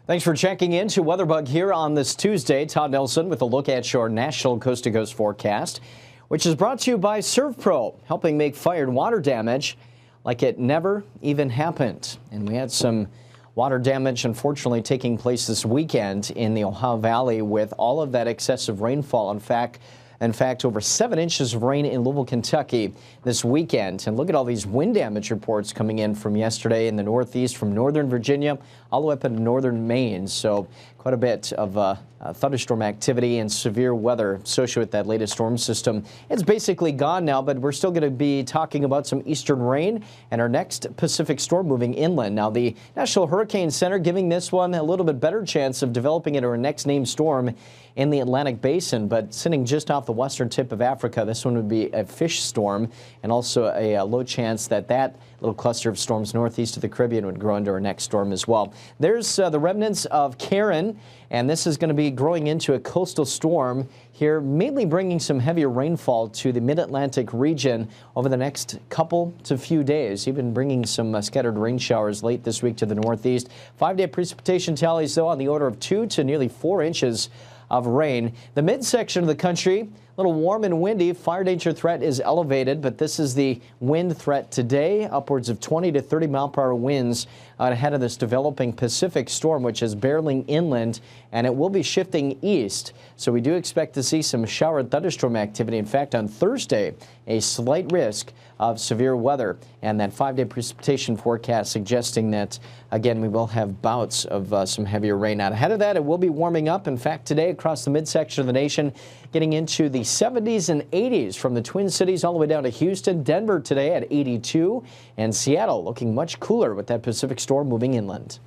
Thanks for checking in to WeatherBug here on this Tuesday. Todd Nelson with a look at your national coast-to-coast forecast, which is brought to you by ServPro, helping make fire and water damage like it never even happened. And we had some water damage, unfortunately, taking place this weekend in the Ohio Valley with all of that excessive rainfall. In fact, over 7 inches of rain in Louisville, Kentucky this weekend. And look at all these wind damage reports coming in from yesterday in the Northeast, from northern Virginia all the way up into northern Maine. So quite a bit of thunderstorm activity and severe weather associated with that latest storm system. It's basically gone now, but we're still going to be talking about some eastern rain and our next Pacific storm moving inland. Now, the National Hurricane Center giving this one a little bit better chance of developing into our next named storm in the Atlantic Basin, but sitting just off the western tip of Africa. This one would be a fish storm, and also a low chance that that little cluster of storms northeast of the Caribbean would grow into our next storm as well. There's the remnants of Karen, and this is going to be growing into a coastal storm here, mainly bringing some heavier rainfall to the mid-Atlantic region over the next couple to few days, even bringing some scattered rain showers late this week to the northeast. 5-day precipitation tallies, though, on the order of 2 to nearly 4 inches of rain. The midsection of the country, a little warm and windy. Fire danger threat is elevated, but this is the wind threat today. Upwards of 20 to 30 mile per hour winds ahead of this developing Pacific storm, which is barreling inland, and it will be shifting east. So we do expect to see some shower and thunderstorm activity. In fact, on Thursday, a slight risk of severe weather, and that 5-day precipitation forecast suggesting that, again, we will have bouts of some heavier rain. Out ahead of that, it will be warming up. In fact, today across the midsection of the nation, getting into the 70s and 80s from the Twin Cities all the way down to Houston. Denver today at 82, and Seattle looking much cooler with that Pacific storm moving inland.